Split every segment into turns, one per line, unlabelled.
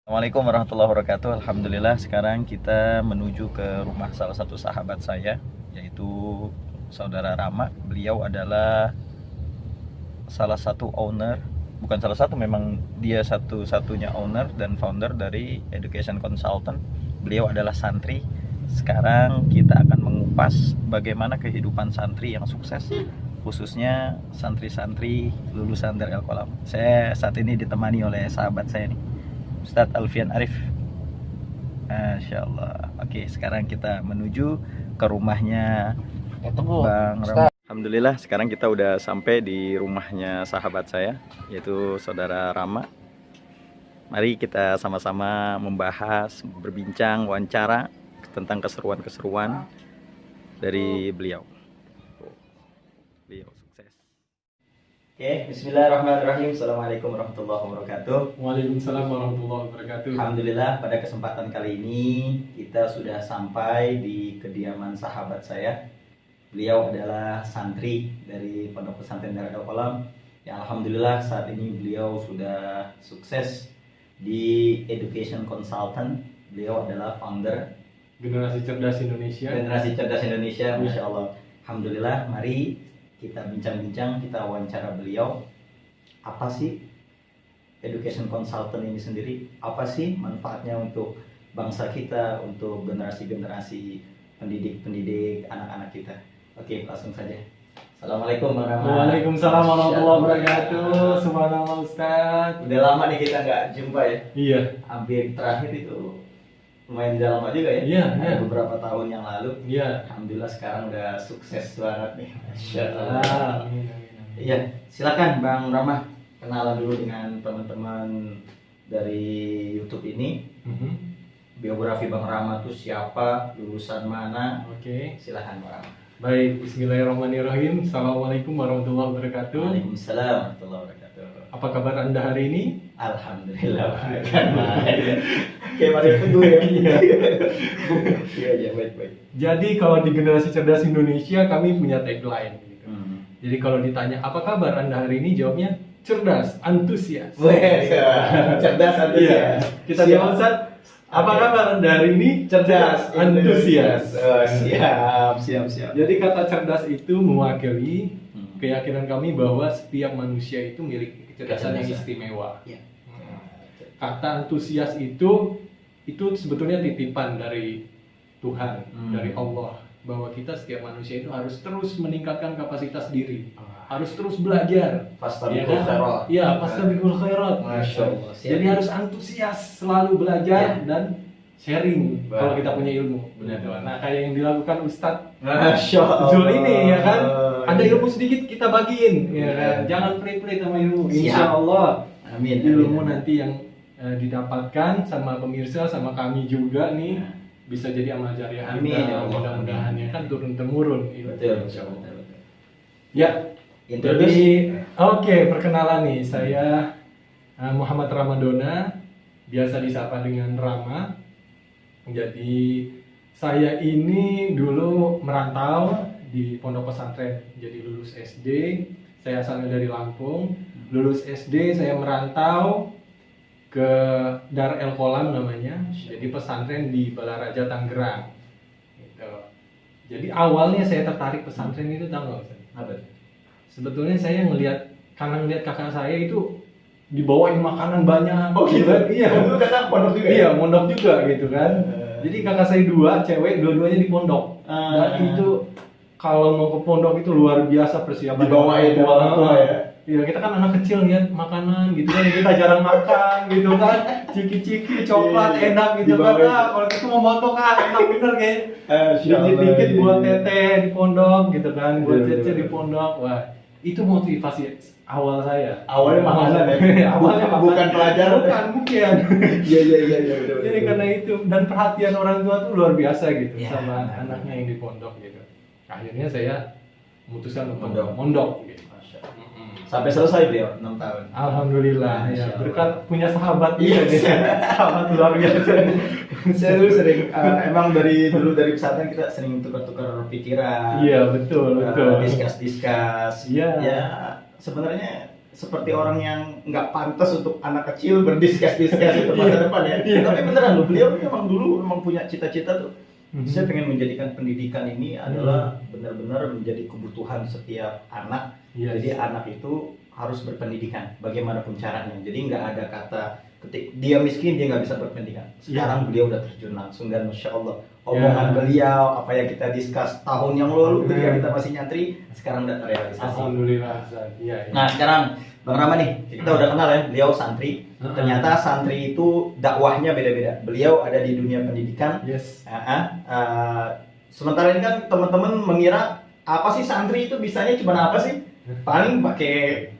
Assalamualaikum warahmatullahi wabarakatuh. Alhamdulillah sekarang kita menuju ke rumah salah satu sahabat saya, yaitu saudara Rama. Beliau adalah salah satu owner, bukan salah satu, memang dia satu-satunya owner dan founder dari Education Consultant. Beliau adalah santri. Sekarang kita akan mengupas bagaimana kehidupan santri yang sukses, khususnya santri-santri lulusan dari Al-Qalam. Saya saat ini ditemani oleh sahabat saya nih, Ustadz Alfian Arif. Masya Allah. Oke, sekarang kita menuju ke rumahnya Bang Rama. Alhamdulillah sekarang kita udah sampai di rumahnya sahabat saya, yaitu saudara Rama. Mari kita sama-sama membahas, berbincang, wawancara tentang keseruan-keseruan dari beliau. Beliau sukses. Oke, bismillahirrahmanirrahim. Assalamualaikum warahmatullahi wabarakatuh.
Waalaikumsalam warahmatullahi wabarakatuh.
Alhamdulillah pada kesempatan kali ini kita sudah sampai di kediaman sahabat saya. Beliau adalah santri dari Pondok Pesantren Darul Qalam. Ya, alhamdulillah saat ini beliau sudah sukses di Education Consultant. Beliau adalah founder
Generasi Cerdas Indonesia.
Generasi Cerdas Indonesia. Masya Allah. Alhamdulillah, mari kita bincang-bincang, kita wawancara beliau. Apa sih Education Consultant ini sendiri? Apa sih manfaatnya untuk bangsa kita, untuk generasi-generasi pendidik anak-anak kita? Oke, langsung saja. Assalamualaikum warahmatullahi wabarakatuh.
Waalaikumsalam warahmatullahi wabarakatuh. Subhanallah Ustaz.
Udah lama nih kita nggak jumpa ya.
Iya.
Hampir terakhir itu lumayan udah lama juga ya.
Iya,
Ada
iya.
beberapa tahun yang lalu.
Iya.
Alhamdulillah sekarang udah sukses banget nih. Masya Allah.
Amin, amin, amin.
Iya, silakan Bang Rama, kenalan dulu dengan teman-teman dari YouTube ini.
Mhm.
Biografi Bang Rama itu siapa, lulusan mana?
Oke.
Silakan Bang Rama.
Baik, bismillahirrahmanirrahim. Assalamualaikum warahmatullahi wabarakatuh.
Waalaikumsalam warahmatullahi wabarakatuh.
Apa kabar Anda hari ini?
Alhamdulillah kan baik. Kayak mari tunggu ya.
Iya.
Iya, iya, baik.
Jadi kalau di Generasi Cerdas Indonesia kami punya tagline gitu. Jadi kalau ditanya apa kabar Anda hari ini, jawabnya cerdas, antusias.
Weh, cerdas antusias.
Iya. Kita jawab Ustaz, apa kabar Anda hari ini?
Cerdas,
antusias.
Oh, siap.
Jadi kata cerdas itu mewakili keyakinan kami bahwa setiap manusia itu memiliki kecerdasan yang istimewa.
Iya.
Kata antusias itu sebetulnya titipan dari Tuhan, dari Allah, bahwa kita setiap manusia itu harus terus meningkatkan kapasitas diri, harus terus belajar.
Fastabiqul khairat.
Iya, fastabiqul khairat.
Masya Allah.
Jadi harus antusias, selalu belajar dan sharing kalau kita punya ilmu.
Benar.
Nah, kayak yang dilakukan Ustadz
Masya Allah.
Zul ini ya kan, ada ilmu sedikit kita bagiin, ya kan? Jangan pelit-pelit sama ilmu.
Siap.
Insya Allah
Amin.
ilmu nanti yang didapatkan sama pemirsa, sama kami juga nih, bisa jadi amal jariah
Amin,
kita.
ya Allah.
Mudah-mudahan ya kan turun temurun.
Betul.
Ya.
Introduce.
Jadi, oke, perkenalan nih, saya Muhammad Ramadona, biasa disapa dengan Rama. Jadi saya ini dulu merantau di pondok pesantren, jadi lulus SD, saya asalnya dari Lampung. Lulus SD saya merantau ke Darul Qalam namanya, jadi pesantren di Balaraja Tangerang. Gitu. Jadi awalnya saya tertarik pesantren itu tahu nggak Ustaz?
Apa?
Sebetulnya saya karena ngeliat kakak saya itu dibawain makanan banyak.
Oh gitu?
Iya.
Itu kakak pondok juga ya?
Iya, mondok juga gitu kan. Jadi kakak saya dua, cewek, dua-duanya di pondok. Dan itu kalau mau ke pondok itu luar biasa persiapan.
Dibawain orang tua ya?
Iya, kita kan anak kecil lihat makanan gitu kan, kita jarang makan gitu kan. Ciki-ciki, coklat,
Iya,
enak gitu kan.
dibawain.
Kalau kita mau motong enak bener kayak.
Masya Allah.
Dikit-dikit buat teteh di pondok gitu kan, buat
Betul,
cece
betul.
di pondok. Wah, itu motivasi awal saya.
Awalnya makanan ya?
Awalnya makanan.
Bukan pelajaran.
Bukan.
Iya, betul.
Jadi karena itu, dan perhatian orang tua tuh luar biasa gitu
Ya,
sama
benar.
anaknya yang di pondok gitu. Akhirnya saya memutuskan untuk
Mondok.
mondok gitu.
Masya Allah. Sampai selesai beliau 6 tahun.
Alhamdulillah
Masya
ya,
Allah.
berkat punya sahabat
Iya,
gitu. Sahabat luar biasa.
Saya dulu sering emang dari pesantren kita sering tukar-tukar pikiran.
Iya, betul.
Diskus.
Iya.
Ya, sebenarnya seperti orang yang nggak pantas untuk anak kecil berdiskus-diskus untuk masa depan ya. Tapi beneran loh, beliau memang dulu memang punya cita-cita tuh. Saya pengen menjadikan pendidikan ini adalah benar-benar menjadi kebutuhan setiap anak. Jadi anak itu harus berpendidikan, bagaimanapun caranya. Jadi nggak ada kata ketik dia miskin dia nggak bisa berpendidikan. Sekarang beliau udah terjun langsung dan masya Allah omongan beliau apa yang kita diskus tahun yang lalu ketika kita masih nyantri sekarang udah terrealisasi.
Alhamdulillah.
Nah sekarang Bang Rama nih kita udah kenal ya, beliau santri. Ternyata santri itu dakwahnya beda-beda. Beliau ada di dunia pendidikan. Sementara ini kan teman-teman mengira apa sih santri itu bisanya cuma apa sih? Paling pakai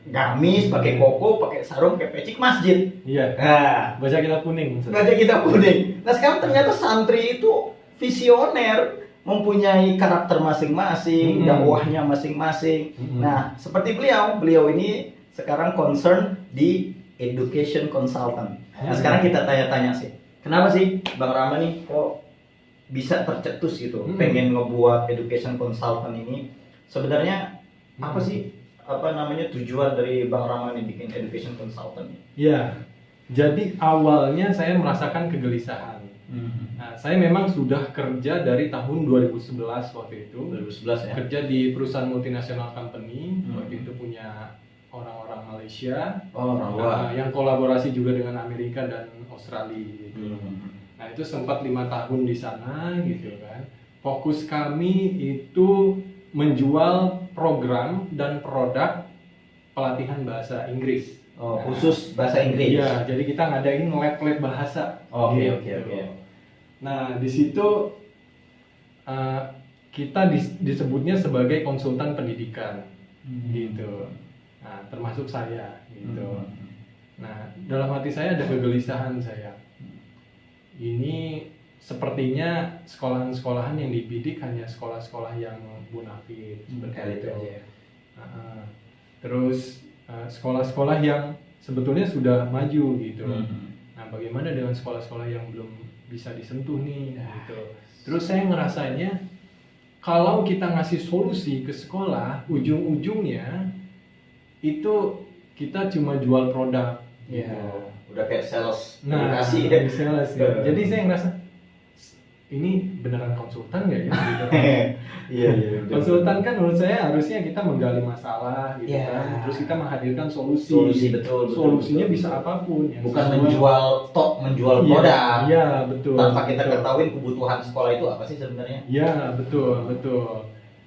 gamis, pakai koko, pakai sarung, pakai peci ke masjid.
Nah, baca kitab kuning.
Baca kitab kuning. Nah sekarang ternyata santri itu visioner, mempunyai karakter masing-masing, dakwahnya masing-masing. Nah seperti beliau ini sekarang concern di education consultant. Nah sekarang kita tanya-tanya sih, kenapa sih Bang Rama nih kok bisa tercetus gitu, pengen ngebuat education consultant ini? Sebenarnya apa sih tujuan dari Bang Rama nih bikin education consultant?
Jadi awalnya saya merasakan kegelisahan. Nah, saya memang sudah kerja dari tahun 2011 waktu itu. 2011 ya. Kerja di perusahaan multinasional company. Waktu itu punya orang-orang Malaysia. Yang kolaborasi juga dengan Amerika dan Australia gitu. Nah, itu sempat 5 tahun di sana gitu kan. Fokus kami itu menjual program dan produk pelatihan bahasa Inggris.
Khusus bahasa Inggris.
Iya, jadi kita ngadain lab bahasa. Oke. Nah, di situ kita disebutnya sebagai konsultan pendidikan, gitu. Nah, termasuk saya, gitu. Nah, dalam hati saya ada kegelisahan saya. Ini sepertinya sekolahan-sekolahan yang dibidik hanya sekolah-sekolah yang munafik, seperti itu. Terus sekolah-sekolah yang sebetulnya sudah maju gitu. Nah, bagaimana dengan sekolah-sekolah yang belum bisa disentuh nih gitu. Terus saya ngerasanya kalau kita ngasih solusi ke sekolah, ujung-ujungnya itu kita cuma jual produk.
Udah kayak sales.
Sales ya. Jadi saya ngerasa ini beneran konsultan nggak ya? Gitu.
Iya.
Konsultan kan menurut saya harusnya kita menggali masalah, gitu kan. Terus kita menghadirkan solusi.
Betul.
Solusinya bisa apapun.
Bukan menjual produk.
Iya, betul.
Tanpa kita ketahui kebutuhan sekolah itu apa sih sebenarnya?
Iya, betul.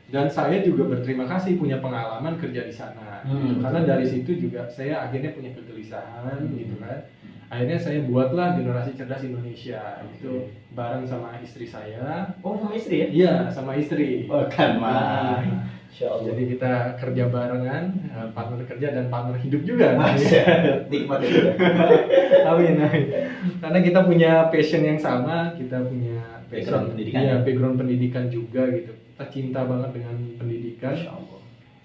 Dan saya juga berterima kasih punya pengalaman kerja di sana. Karena dari situ juga saya akhirnya punya kegelisahan, gitu kan. Akhirnya saya buatlah generasi cerdas Indonesia itu bareng sama istri saya.
Sama istri ya?
Iya, sama istri.
Insyaallah.
Jadi kita kerja barengan, partner kerja dan partner hidup juga.
Nikmat juga.
Amin. Karena kita punya passion yang sama, kita punya
background pendidikan.
Iya, background pendidikan juga gitu. Kita cinta banget dengan pendidikan.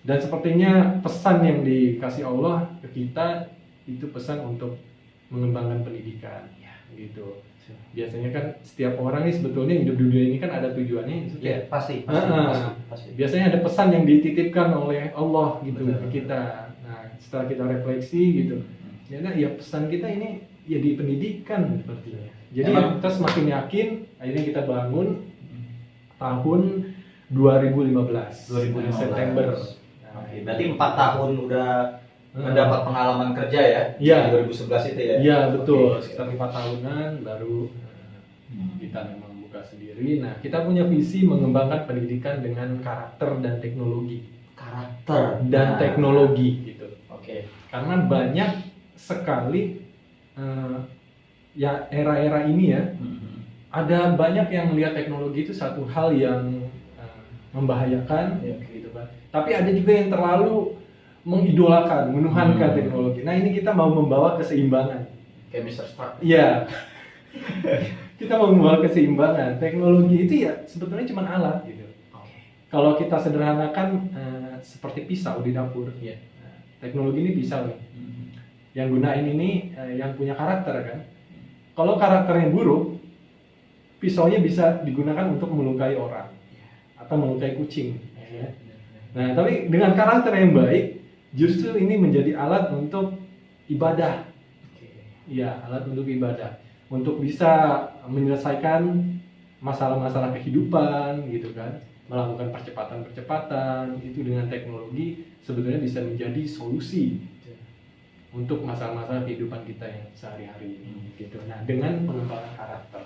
Dan sepertinya pesan yang dikasih Allah ke kita itu pesan untuk mengembangkan pendidikan, gitu. Biasanya kan setiap orang nih sebetulnya hidup di dunia ini kan ada tujuannya.
Pasti.
Biasanya ada pesan yang dititipkan oleh Allah gitu ke kita. Nah, setelah kita refleksi gitu, ya pesan kita ini ya di pendidikan sepertinya. Jadi kita semakin yakin, akhirnya kita bangun tahun 2015. September.
Berarti 4 tahun udah mendapat pengalaman kerja ya? Di 2011 itu ya?
Iya, betul. Sekitar 4 tahunan baru kita memang buka sendiri. Nah, kita punya visi mengembangkan pendidikan dengan karakter dan teknologi. Teknologi gitu. Karena banyak sekali era-era ini ya, ada banyak yang melihat teknologi itu satu hal yang membahayakan, gitu kan. Tapi ada juga yang terlalu mengidolakan, menuhankan teknologi. Nah, ini kita mau membawa keseimbangan.
Kayak Mr. Stark.
Iya. Kita mau membawa keseimbangan. Teknologi itu ya sebetulnya cuma alat gitu. Kalau kita sederhanakan seperti pisau di dapur, teknologi ini pisau nih. Yang gunain ini yang punya karakter kan. Kalau karakternya buruk, pisaunya bisa digunakan untuk melukai orang atau melukai kucing. Nah, tapi dengan karakter yang baik, justru ini menjadi alat untuk ibadah. Iya, alat untuk ibadah, untuk bisa menyelesaikan masalah-masalah kehidupan gitu kan, melakukan percepatan-percepatan itu dengan teknologi sebetulnya bisa menjadi solusi untuk masalah-masalah kehidupan kita yang sehari-hari ini gitu. Nah, dengan pengembangan karakter.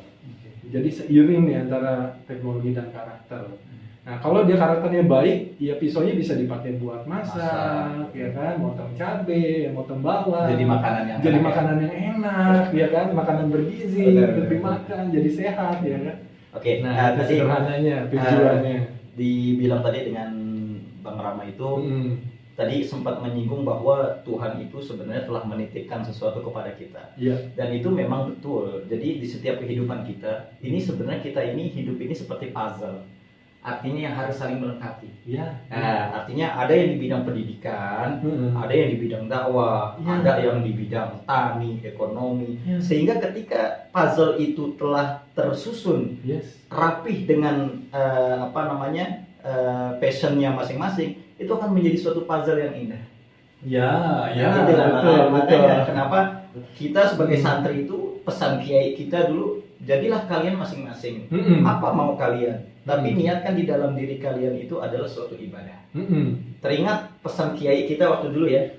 Jadi seiring nih antara teknologi dan karakter. Nah, kalau dia karakternya baik, ya pisaunya bisa dipakai buat masak, ya kan, motong cabai, motong bawang.
Jadi makanan yang
jadi
enak,
makanan yang enak, ya kan, makanan bergizi,
benar,
lebih
benar.
makan, jadi sehat, ya kan.
Oke,
Nah, itu
tadi
sederhananya tujuannya.
dibilang tadi dengan Bang Rama itu tadi sempat menyinggung bahwa Tuhan itu sebenarnya telah menitipkan sesuatu kepada kita.
Iya.
Dan itu memang betul. Jadi di setiap kehidupan kita, ini sebenarnya kita ini hidup ini seperti puzzle. Artinya yang harus saling melengkapi.
Iya.
Nah, artinya ada yang di bidang pendidikan, ada yang di bidang dakwah,
Ya.
ada yang di bidang tani, ekonomi.
Ya.
Sehingga ketika puzzle itu telah tersusun
Yes.
rapih dengan passionnya masing-masing, itu akan menjadi suatu puzzle yang indah.
Ya,
Gitu lah,
betul.
makanya kenapa kita sebagai santri itu pesan kiai kita dulu, jadilah kalian masing-masing. Apa mau kalian? Tapi niatkan di dalam diri kalian itu adalah suatu ibadah. Teringat pesan kiai kita waktu dulu ya,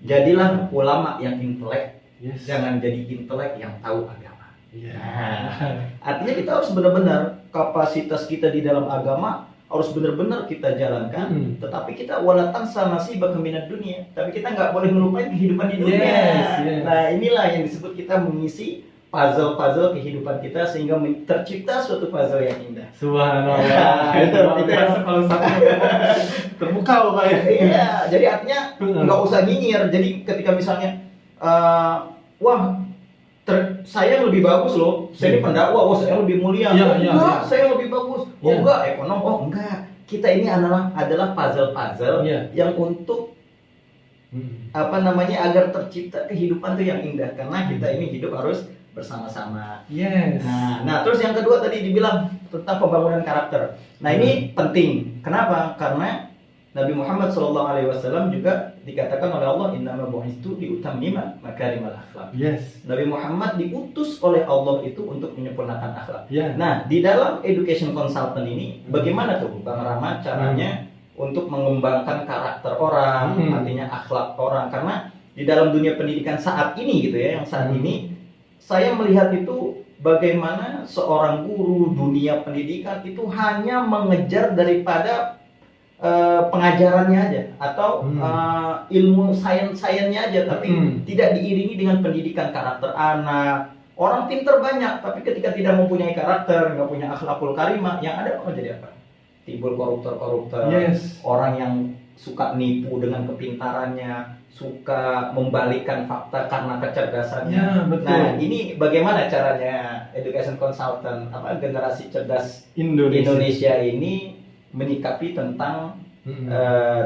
jadilah ulama yang intelek,
Yes.
jangan jadi intelek yang tahu agama.
Iya.
Nah, artinya kita harus benar-benar kapasitas kita di dalam agama harus benar-benar kita jalankan. Tetapi kita walatan sama sih minat dunia. Tapi kita nggak boleh melupakan kehidupan di dunia.
Yes.
Nah, inilah yang disebut kita mengisi puzzle-puzzle kehidupan kita sehingga tercipta suatu puzzle yang indah.
Subhanallah.
Itu
kalau satu terbuka Pak ya.
Iya, jadi artinya nggak usah nyinyir. Jadi ketika misalnya, wah, saya yang lebih bagus loh, saya ini pendakwah, wah saya lebih mulia. Enggak, saya yang lebih bagus. Oh enggak, ekonom, oh enggak. Kita ini adalah puzzle-puzzle yang untuk agar tercipta kehidupan tuh yang indah. Karena kita ini hidup harus bersama-sama.
Yes.
Nah, terus yang kedua tadi dibilang tentang pembangunan karakter. Nah, ini penting. Kenapa? Karena Nabi Muhammad SAW juga dikatakan oleh Allah, innama bu'istu liutammima makarimal akhlak.
Yes.
Nabi Muhammad diutus oleh Allah itu untuk menyempurnakan akhlak.
Yeah.
Nah, di dalam education consultant ini, bagaimana tuh Bang Rama caranya untuk mengembangkan karakter orang, artinya akhlak orang? Karena di dalam dunia pendidikan saat ini gitu ya, yang saat ini saya melihat itu bagaimana seorang guru dunia pendidikan itu hanya mengejar daripada pengajarannya aja atau ilmu sainsnya aja, tapi tidak diiringi dengan pendidikan karakter anak. Orang pinter banyak, tapi ketika tidak mempunyai karakter, nggak punya akhlakul karimah, yang ada apa jadi apa? Timbul koruptor-koruptor, orang yang suka nipu dengan kepintarannya, suka membalikkan fakta karena kecerdasannya.
Betul.
Nah, ini bagaimana caranya education consultant, generasi cerdas Indonesia ini menyikapi tentang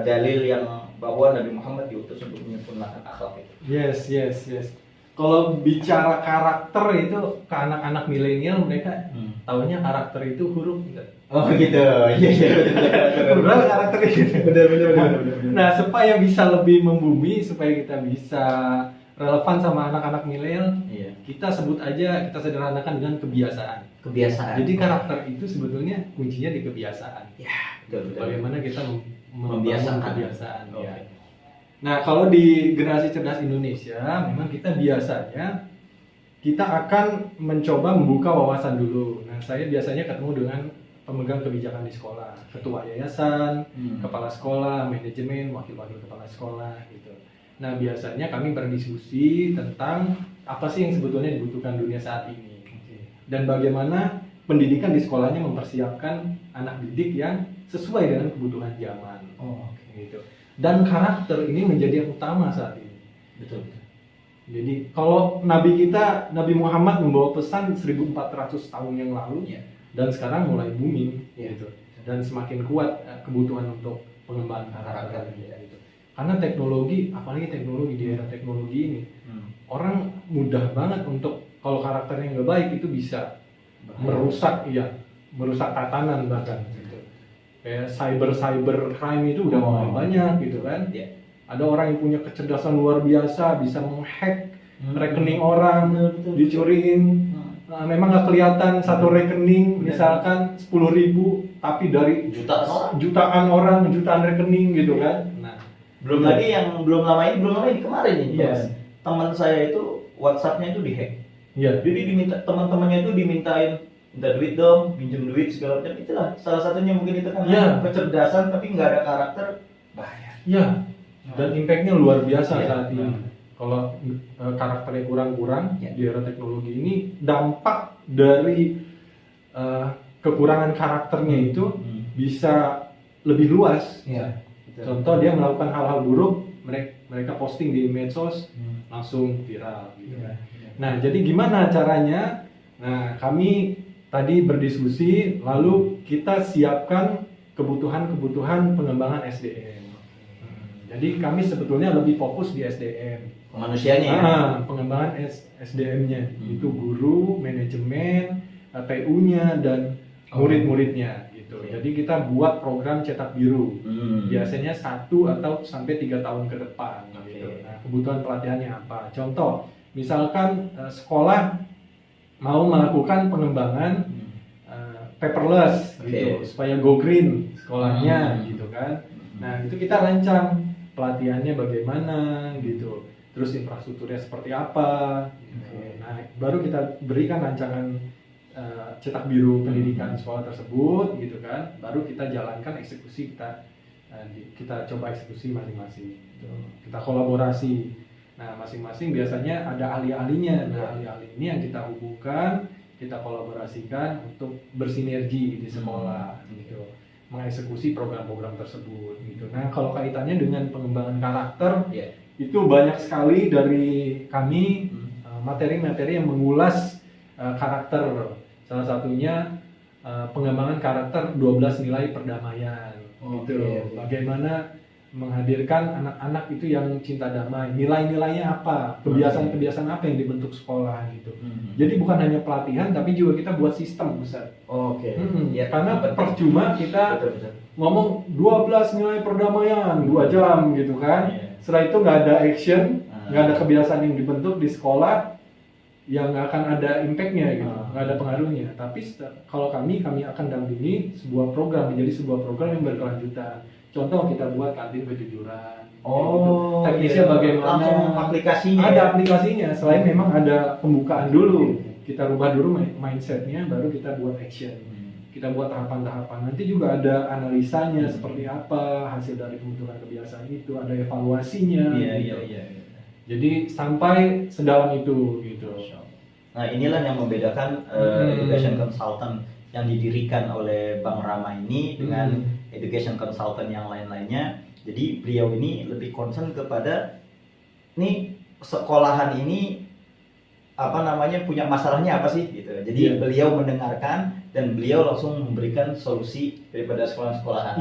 dalil yang bahwa Nabi Muhammad diutus untuk menyempurnakan akhlak itu.
Yes. Kalau bicara karakter itu ke anak-anak milenial, mereka tahunya karakter itu huruf enggak?
Oh gitu. Iya.
Berapa karakter itu?
Benar.
Nah, supaya bisa lebih membumi, supaya kita bisa relevan sama anak-anak milenial, kita sebut aja, kita sederhanakan dengan kebiasaan. Jadi karakter itu sebetulnya kuncinya di kebiasaan.
Ya, betul.
Bagaimana kita
membiasakan
kebiasaan. Ya. Nah, kalau di generasi cerdas Indonesia, memang kita biasanya kita akan mencoba membuka wawasan dulu. Nah, saya biasanya ketemu dengan pemegang kebijakan di sekolah, ketua yayasan, kepala sekolah, manajemen, wakil-wakil kepala sekolah gitu. Nah, biasanya kami berdiskusi tentang apa sih yang sebetulnya dibutuhkan dunia saat ini. Dan bagaimana pendidikan di sekolahnya mempersiapkan anak didik yang sesuai dengan kebutuhan zaman. Gitu. Dan karakter ini menjadi yang utama saat ini.
Betul.
Jadi kalau Nabi kita, Nabi Muhammad membawa pesan 1400 tahun yang lalu, dan sekarang mulai booming, gitu. Dan semakin kuat kebutuhan untuk pengembangan karakter. Gitu. Karena teknologi, apalagi teknologi di era teknologi ini, orang mudah banget untuk kalau karakternya nggak baik itu bisa merusak tatanan bahkan. Gitu. Kayak cyber crime itu udah mulai banyak gitu kan. Ada orang yang punya kecerdasan luar biasa, bisa menghack rekening orang, dicuriin. Nah, memang nggak kelihatan satu rekening, misalkan 10.000, tapi dari jutaan rekening gitu kan. Nah,
belum lama ini kemarin ini.
Yes.
Teman saya itu WhatsApp-nya itu dihack.
Iya.
Jadi teman-temannya itu minta duit dong, minjem duit segala macam. Itulah salah satunya mungkin itu kan kecerdasan tapi nggak ada karakter, bahaya.
Iya. Dan impact-nya luar biasa saat ini. Kalau karakternya kurang-kurang di era teknologi ini, dampak dari kekurangan karakternya itu bisa lebih luas.
Iya.
Contoh, dia melakukan hal-hal buruk, mereka posting di medsos, langsung viral gitu. Nah, jadi gimana caranya? Nah, kami tadi berdiskusi, lalu kita siapkan kebutuhan pengembangan SDM. Jadi kami sebetulnya lebih fokus di SDM.
Manusianya ya?
Pengembangan SDM-nya, itu guru, manajemen, TU-nya, dan murid-muridnya gitu. Jadi kita buat program cetak biru, biasanya 1 atau sampai 3 tahun ke depan gitu. Nah, kebutuhan pelatihannya apa? Contoh, misalkan sekolah mau melakukan pengembangan paperless gitu, supaya go green sekolahnya gitu kan. Nah, itu kita rancang pelatihannya bagaimana gitu, terus infrastrukturnya seperti apa gitu. Nah, baru kita berikan rancangan cetak biru pendidikan sekolah tersebut gitu kan, baru kita jalankan eksekusi, kita coba eksekusi masing-masing gitu. Kita kolaborasi. Nah, masing-masing biasanya ada ahli-ahlinya. Nah, ahli-ahli ini yang kita hubungkan, kita kolaborasikan untuk bersinergi di sekolah gitu, mengeksekusi program-program tersebut gitu. Nah, kalau kaitannya dengan pengembangan karakter, itu banyak sekali dari kami materi-materi yang mengulas karakter. Salah satunya pengembangan karakter 12 nilai perdamaian gitu. Bagaimana menghadirkan anak-anak itu yang cinta damai, nilai-nilainya apa, kebiasaan-kebiasaan apa yang dibentuk sekolah gitu. Jadi bukan hanya pelatihan, tapi juga kita buat sistem besar. Karena percuma kita ngomong 12 nilai perdamaian 2 jam gitu kan. Setelah itu nggak ada action, nggak ada kebiasaan yang dibentuk di sekolah, yang nggak akan ada impactnya gitu, nggak ada pengaruhnya. Tapi kalau kami akan dampingi sebuah program menjadi sebuah program yang berkelanjutan. Contoh, kita buat kantin kejujuran. Teknisnya bagaimana?
Langsung aplikasinya.
Ada aplikasinya. Selain memang ada pembukaan dulu, kita rubah dulu mindsetnya, baru kita buat action. Kita buat tahapan-tahapan. Nanti juga ada analisanya seperti apa hasil dari pembentukan kebiasaan itu, ada evaluasinya.
Iya.
Jadi sampai sedalam itu gitu.
Nah, inilah yang membedakan education consultant yang didirikan oleh Bang Rama ini dengan education consultant yang lain-lainnya. Jadi beliau ini lebih concern kepada nih sekolahan ini punya masalahnya apa sih gitu. Jadi beliau mendengarkan dan beliau langsung memberikan solusi daripada sekolah-sekolahan.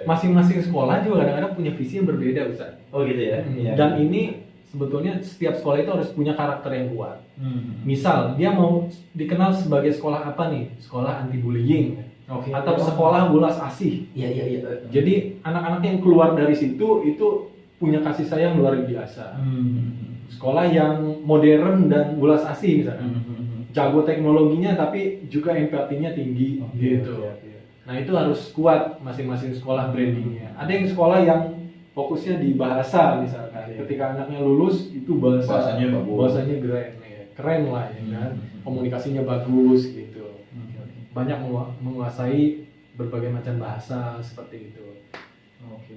Masing-masing sekolah juga kadang-kadang punya visi yang berbeda, Ustaz.
Oh gitu ya.
Dan ini sebetulnya setiap sekolah itu harus punya karakter yang kuat. Misal dia mau dikenal sebagai sekolah apa nih? Sekolah anti bullying atau sekolah bulas asih.
Iya.
Jadi anak-anak yang keluar dari situ itu punya kasih sayang luar biasa. Sekolah yang modern dan bulas asih misalnya. Jago teknologinya tapi juga empatinya tinggi gitu. Nah, itu harus kuat masing-masing sekolah brandingnya. Ada yang sekolah yang fokusnya di bahasa misalkan. Ketika anaknya lulus itu bahasanya keren lah ya kan. Komunikasinya bagus gitu. Banyak menguasai berbagai macam bahasa seperti itu.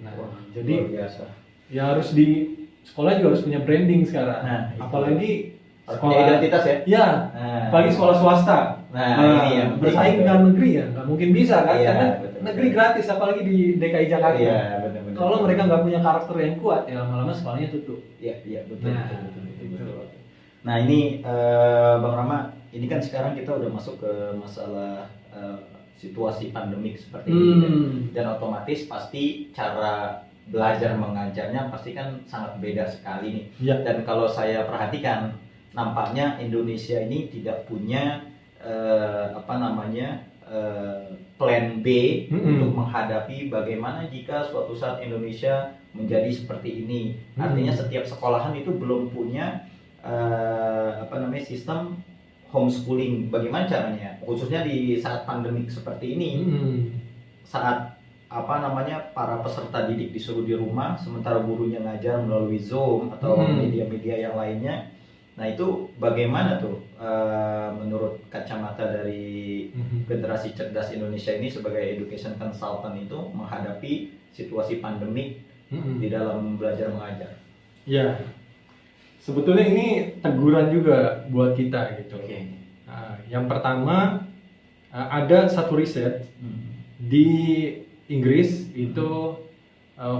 Nah, jadi ya harus di sekolah juga harus punya branding sekarang. Apalagi
sekolah identitas ya?
Iya. Apalagi sekolah swasta.
Ini yang
bersaing dengan negeri ya, nggak mungkin bisa kan? Karena negeri gratis, apalagi di DKI Jakarta.
Benar.
Kalau mereka nggak punya karakter yang kuat, ya lama-lama sekolahnya tutup.
Iya, betul. Nah, ini Bang Rama, ini kan sekarang kita udah masuk ke masalah situasi pandemik seperti ini dan otomatis pasti cara belajar mengajarnya pasti kan sangat beda sekali nih. Dan kalau saya perhatikan, nampaknya Indonesia ini tidak punya plan plan B untuk menghadapi bagaimana jika suatu saat Indonesia menjadi seperti ini. Artinya setiap sekolahan itu belum punya sistem homeschooling. Bagaimana caranya? Khususnya di saat pandemik seperti ini, saat para peserta didik disuruh di rumah, sementara gurunya ngajar melalui Zoom atau media-media yang lainnya. Nah itu bagaimana tuh menurut kacamata dari Generasi Cerdas Indonesia ini sebagai education consultant itu menghadapi situasi pandemik di dalam belajar mengajar?
Ya, sebetulnya ini teguran juga buat kita gitu. Nah, yang pertama ada satu riset di Inggris itu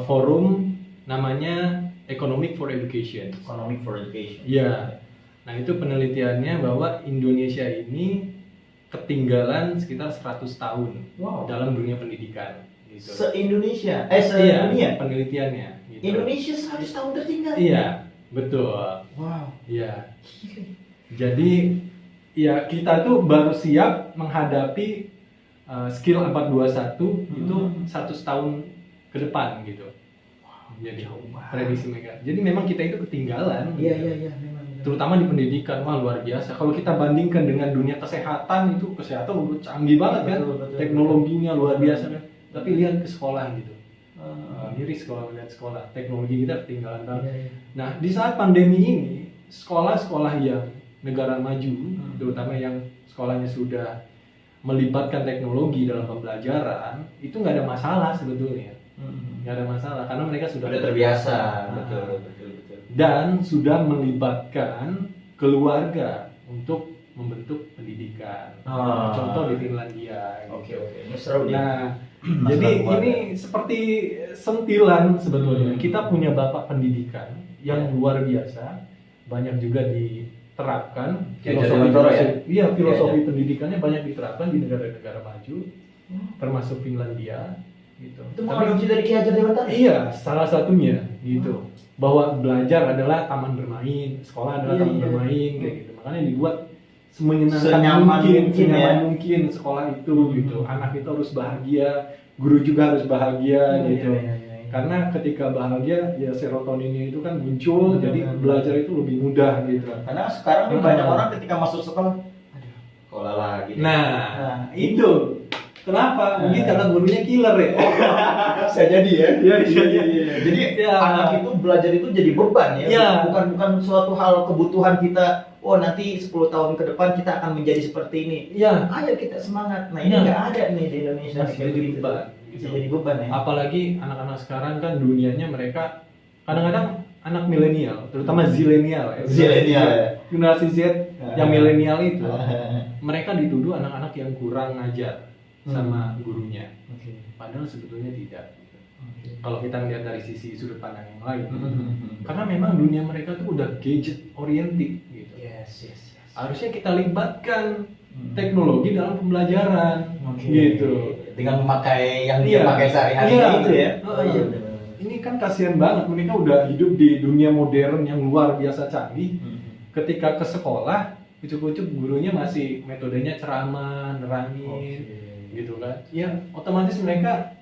forum namanya Economic for Education.
Economic for Education.
Ya. Nah, itu penelitiannya bahwa Indonesia ini ketinggalan sekitar 100 tahun dalam dunia pendidikan gitu.
Se-Indonesia?
Iya, penelitiannya gitu.
Indonesia 100 tahun tertinggal?
Iya, betul.
Wow.
Iya. Jadi ya kita tuh baru siap menghadapi skill 421 itu 100 tahun ke depan gitu. Jadi prediksi mereka. Jadi memang kita itu ketinggalan.
Iya, memang.
Terutama di pendidikan, luar biasa. Kalau kita bandingkan dengan dunia kesehatan, itu kesehatan udah canggih banget kan, betul. Teknologinya luar biasa kan. Tapi lihat ke sekolah gitu, miris kalau lihat sekolah, teknologi kita ketinggalan banget. Nah, di saat pandemi ini, sekolah-sekolah yang negara maju, terutama yang sekolahnya sudah melibatkan teknologi dalam pembelajaran, itu nggak ada masalah sebetulnya. Nggak ada masalah karena mereka sudah
terbiasa. Betul.
Dan sudah melibatkan keluarga untuk membentuk pendidikan. Contoh di Finlandia.
Oke. Ini seru nih.
Nah, jadi ini seperti sentilan sebetulnya. Kita punya bapak pendidikan yang luar biasa, banyak juga diterapkan. Filosofi pendidikannya banyak diterapkan di negara-negara maju, termasuk Finlandia. Gitu.
Itu mengadopsi dari Ki Hajar Dewantara?
Iya, salah satunya gitu. Bahwa belajar adalah taman bermain, sekolah adalah taman bermain kayak gitu. Makanya dibuat senyaman mungkin sekolah itu gitu. Anak itu harus bahagia, guru juga harus bahagia gitu. Karena ketika bahagia ya serotoninnya itu kan muncul, jadi belajar itu lebih mudah gitu.
Karena sekarang banyak orang ketika masuk sekolah, sekolah lagi.
Nah, itu kenapa? Mungkin karena gurunya killer ya.
Bisa jadi ya.
Iya.
Jadi anak itu belajar itu jadi beban ya.
Iya.
Bukan suatu hal kebutuhan kita. Nanti 10 tahun ke depan kita akan menjadi seperti ini.
Iya.
Ayo kita semangat. Nah, ini nggak ada nih di Indonesia.
Masih jadi beban.
Bisa jadi beban ya.
Apalagi anak-anak sekarang kan dunianya mereka kadang-kadang anak milenial, terutama zilenial ya. Generasi Z yang milenial itu. Mereka dituduh anak-anak yang kurang ngajar sama gurunya. Padahal sebetulnya tidak. Kalau kita lihat dari sisi sudut pandang yang lain, karena memang dunia mereka tuh udah gadget oriented gitu.
Yes.
Harusnya kita libatkan teknologi dalam pembelajaran, gitu.
Dengan memakai yang dia pakai sehari-hari itu ya.
Ini kan kasihan banget, mereka udah hidup di dunia modern yang luar biasa canggih. Ketika ke sekolah, ucuk-ucuk gurunya masih metodenya ceramah, nerangin. Gitu kan, ya otomatis mereka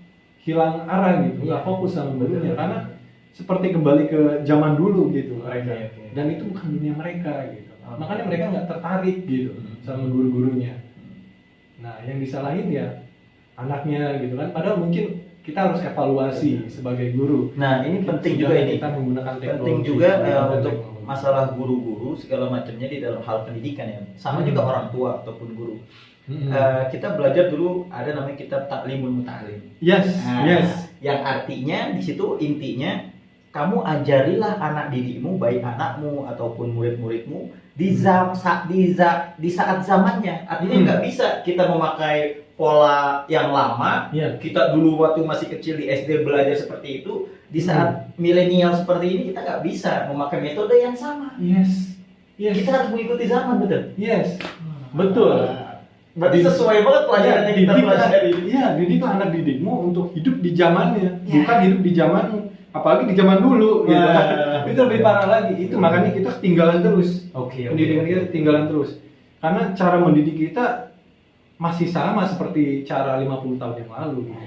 hilang arah gitu, nggak fokus sama gurunya karena seperti kembali ke zaman dulu gitu mereka, dan itu bukan dunia mereka gitu, makanya mereka nggak tertarik gitu sama guru-gurunya. Nah, yang disalahin ya anaknya gitu kan, padahal mungkin kita harus evaluasi sebagai guru.
Nah, ini penting juga ini.
Kita menggunakan teknologi.
Penting juga untuk masalah guru-guru segala macamnya di dalam hal pendidikan ya, sama juga orang tua ataupun guru. Kita belajar dulu ada namanya kitab Ta'limul Muta'allim.
Yes.
Yang artinya di situ intinya kamu ajarilah anak didikmu, baik anakmu ataupun murid-muridmu di saat zamannya. Artinya nggak bisa kita memakai pola yang lama. Kita dulu waktu masih kecil di SD belajar seperti itu, di saat milenial seperti ini kita nggak bisa memakai metode yang sama.
Yes.
Kita harus mengikuti zaman, betul?
Yes. Betul.
Berarti sesuai banget pelajaran yang kita pelajari.
Iya, didiklah anak didikmu untuk hidup di zamannya, bukan hidup di zamanmu. Apalagi di zaman dulu, gitu. Itu lebih parah lagi. Itu makanya kita ketinggalan terus. Pendidikan kita ketinggalan terus. Karena cara mendidik kita masih sama seperti cara 50 tahun yang lalu gitu.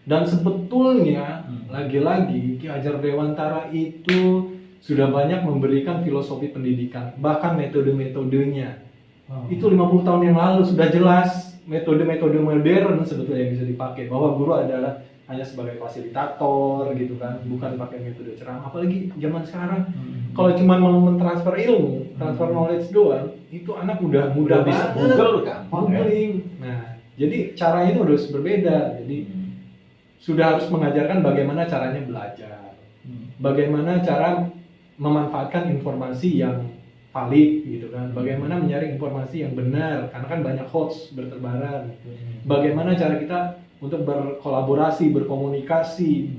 Dan sebetulnya lagi-lagi Ki Hajar Dewantara itu sudah banyak memberikan filosofi pendidikan, bahkan metode-metodenya. Itu 50 tahun yang lalu sudah jelas metode-metode modern sebetulnya yang bisa dipakai, bahwa guru adalah hanya sebagai fasilitator gitu kan, bukan pakai metode ceramah. Apalagi zaman sekarang kalau cuma mau mentransfer ilmu, transfer knowledge doang, itu anak udah mudah
bisa
banget
Google kan.
googling. Nah, jadi caranya itu harus berbeda. Jadi sudah harus mengajarkan bagaimana caranya belajar, bagaimana cara memanfaatkan informasi yang valid gitu kan, bagaimana menyaring informasi yang benar karena kan banyak hoax berterbaran, bagaimana cara kita untuk berkolaborasi, berkomunikasi,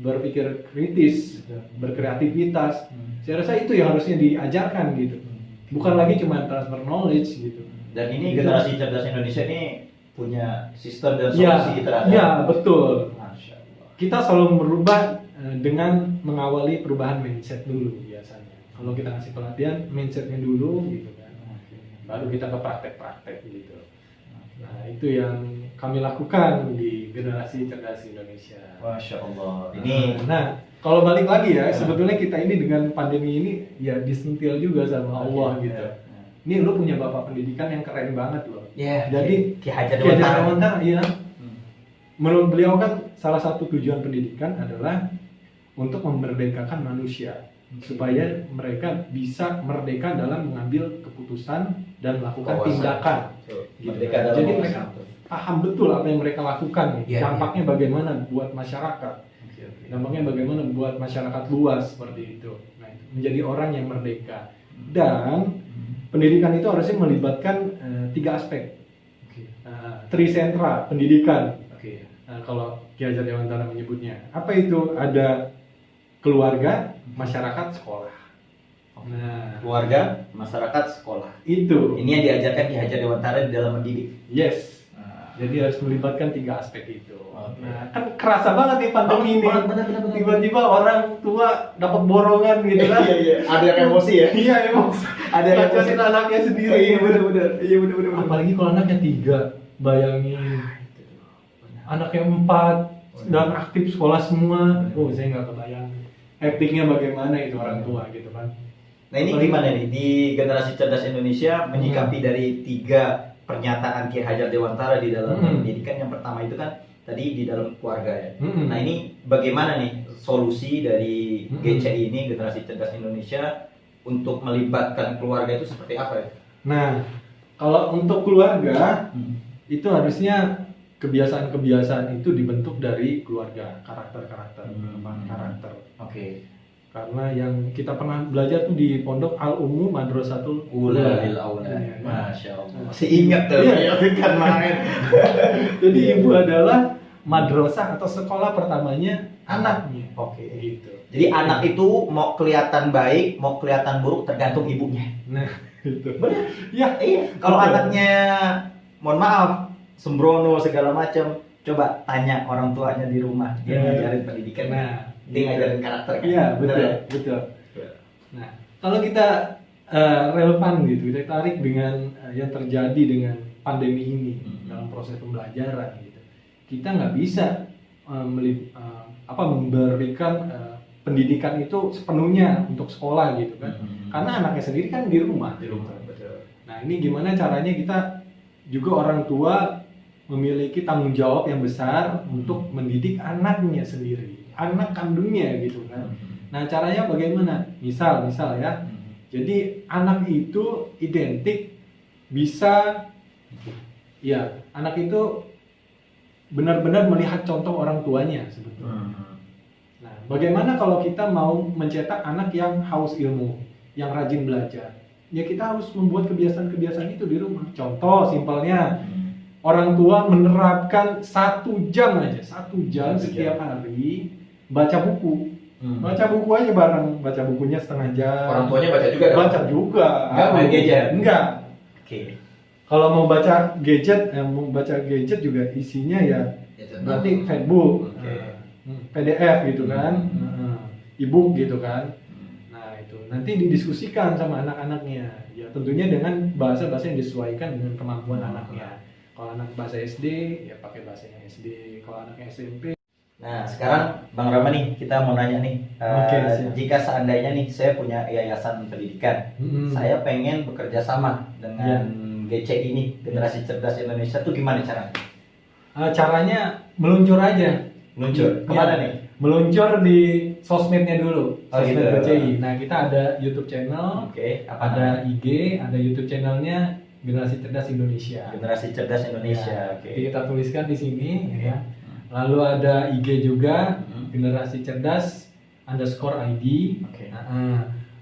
berpikir kritis, berkreativitas. Saya rasa itu yang harusnya diajarkan gitu, bukan lagi cuma transfer knowledge gitu.
Dan ini generasi cerdas Indonesia ini punya sistem dan
Ya,
solusi terhadap.
ya betul.
Masya Allah.
Kita selalu merubah dengan mengawali perubahan mindset dulu biasanya. Kalau kita ngasih pelatihan, mindsetnya dulu gitu kan, baru kita ke praktek-praktek gitu. Nah itu yang kami lakukan di generasi cerdas Indonesia.
Masya Allah. Ini
Nah kalau balik lagi ya, sebetulnya kita ini dengan pandemi ini ya disentil juga sama Allah gitu. Ini lu punya bapak pendidikan yang keren banget loh.
ya,
Jadi
Ki Hajar
Ki Hajar
Dewantara.
Dewantara, iya. Menurut beliau kan salah satu tujuan pendidikan adalah untuk memerdekakan manusia supaya mereka bisa merdeka dalam mengambil keputusan dan melakukan
Kawasan.
tindakan.
Tuh,
Gitu.
merdeka dalam
Jadi
wawasan.
mereka paham betul apa yang mereka lakukan nih.
Iya,
Dampaknya bagaimana buat masyarakat. Dampaknya bagaimana buat masyarakat luas seperti itu. Nah, menjadi orang yang merdeka. Dan pendidikan itu harusnya melibatkan 3 aspek. Trisentra pendidikan. Kalau Ki Hajar Dewantara menyebutnya, apa itu? Ada keluarga, masyarakat, sekolah. Nah,
Keluarga, masyarakat, sekolah.
itu.
Ini yang diajarkan Ki Hajar Dewantara di dalam mendidik.
Yes. Jadi harus melibatkan 3 aspek itu. Nah, kan kerasa banget nih pandemi ini.
Benar.
Tiba-tiba orang tua dapat borongan gitu kan.
Iya. Ada yang emosi ya.
Iya emang.
Ada yang
Ngajarin
emosi.
anaknya sendiri.
Iya benar. Iya benar.
Apalagi kalau anaknya 3, bayangin. Anaknya 4 dan aktif sekolah semua. Oh, saya nggak kebayang. Hektiknya bagaimana itu orang tua gitu kan.
Nah ini gimana nih di generasi cerdas Indonesia menyikapi dari 3 pernyataan Ki Hajar Dewantara di dalam pendidikan. Yang pertama itu kan tadi di dalam keluarga ya. Nah ini bagaimana nih solusi dari GCI ini, generasi cerdas Indonesia, untuk melibatkan keluarga itu seperti apa ya?
Nah, kalau untuk keluarga itu harusnya kebiasaan-kebiasaan itu dibentuk dari keluarga, karakter-karakter, pengembangan karakter.
Oke.
Karena yang kita pernah belajar tuh di pondok Al-Ummu Madrasatul
Ula lil aula. Masya Allah. Masih ingat tuh
Iya.
kan main.
Jadi ibu adalah madrasah atau sekolah pertamanya anaknya.
Oke.
Gitu.
Jadi anak itu mau kelihatan baik, mau kelihatan buruk tergantung ibunya.
Nah, itu.
Benar.
Ya,
Iya. Kalau
Betul.
anaknya, mohon maaf, sembrono segala macam, coba tanya orang tuanya di rumah, dia ngajarin pendidikan.
Nah,
Dia ngajarin karakter kan?
Iya,
Bener
betul,
ya?
betul. Nah, kalau kita relevan gitu, kita tarik dengan yang terjadi dengan pandemi ini dalam proses pembelajaran gitu. Kita nggak bisa memberikan pendidikan itu sepenuhnya untuk sekolah gitu kan. Karena anaknya sendiri kan di rumah.
Di rumah, betul.
Nah, ini gimana caranya kita juga orang tua memiliki tanggung jawab yang besar untuk mendidik anaknya sendiri, anak kandungnya gitu kan. Nah, caranya bagaimana? Misal ya. Jadi anak itu identik bisa ya, anak itu benar-benar melihat contoh orang tuanya sebetulnya. Nah, bagaimana kalau kita mau mencetak anak yang haus ilmu, yang rajin belajar? Ya kita harus membuat kebiasaan-kebiasaan itu di rumah. Contoh simpelnya, orang tua menerapkan 1 jam aja, 1 jam setiap hari baca buku. Baca buku aja bareng, baca bukunya setengah jam.
Orang tuanya baca juga dong?
Baca juga.
Nggak main gadget?
Enggak.
Oke.
Kalau mau baca gadget juga isinya ya berarti Facebook, PDF gitu kan, e-book gitu kan. Nah itu nanti didiskusikan sama anak-anaknya. Ya tentunya dengan bahasa-bahasa yang disesuaikan dengan kemampuan anaknya. Kalau anak bahasa SD ya pakai bahasanya SD. Kalau anak SMP.
Nah, sekarang Bang Rama nih, kita mau nanya nih,
Oke, siap.
jika seandainya nih saya punya yayasan pendidikan, saya pengen bekerja sama dengan GCI ini, Generasi Cerdas Indonesia, tuh gimana caranya?
Caranya meluncur aja.
Meluncur kemana
Ya,
nih?
meluncur di sosmednya dulu,
Oh,
sosmed
gitu.
GCI. Nah, kita ada YouTube channel,
Oke, apa
ada
namanya?
IG, ada YouTube channelnya Generasi Cerdas Indonesia.
Generasi Cerdas Indonesia.
Ya,
Oke.
jadi kita tuliskan di sini,
Oke.
ya. Lalu ada IG juga,
Hmm.
Generasi Cerdas _ID.
Oke.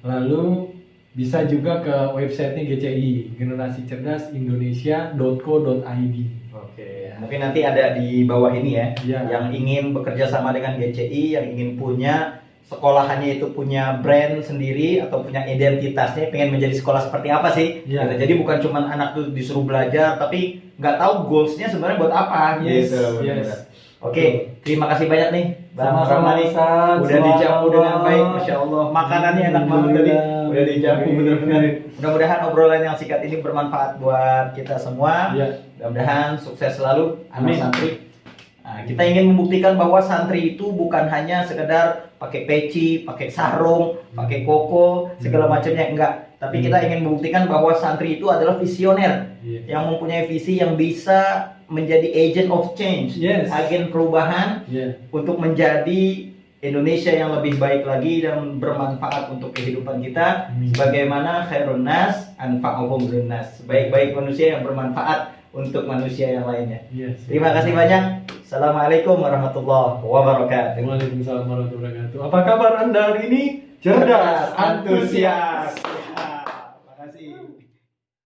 Lalu bisa juga ke websitenya GCI, generasicerdasindonesia.co.id.
Oke. Mungkin nanti ada di bawah ini ya,
Iya.
yang ingin bekerja sama dengan GCI, yang ingin punya sekolahannya itu punya brand sendiri atau punya identitasnya, pengen menjadi sekolah seperti apa sih?
Iya.
Gitu. Jadi bukan cuma anak tuh disuruh belajar, tapi nggak tahu goalsnya sebenarnya buat apa.
Yes,
Gitu.
yes.
Oke, terima kasih banyak nih Bang
Sama-sama,
Rama nih.
Ustaz.
Udah dijamu
Selamat.
dengan baik, Masya Allah. Makanannya enak banget tadi. Udah dijamu bener-bener. Mudah-mudahan obrolan yang singkat ini bermanfaat buat kita semua.
Iya.
Mudah-mudahan sukses selalu anak
Amin.
santri. Nah, kita ingin membuktikan bahwa santri itu bukan hanya sekedar pakai peci, pakai sarung, pakai koko, segala macamnya, enggak. Tapi kita ingin membuktikan bahwa santri itu adalah visioner
Iya.
yang mempunyai visi yang bisa menjadi agent of change,
Yes.
agen perubahan
Iya.
untuk menjadi Indonesia yang lebih baik lagi dan bermanfaat untuk kehidupan kita.
Amin.
Sebagaimana khairun nas anfa'uhum linnas, baik-baik manusia yang bermanfaat untuk manusia yang lainnya.
Yes.
Terima kasih banyak. Assalamualaikum warahmatullahi wabarakatuh.
Waalaikumsalam warahmatullahi wabarakatuh. Apa kabar Anda hari ini? Cerdas, antusias.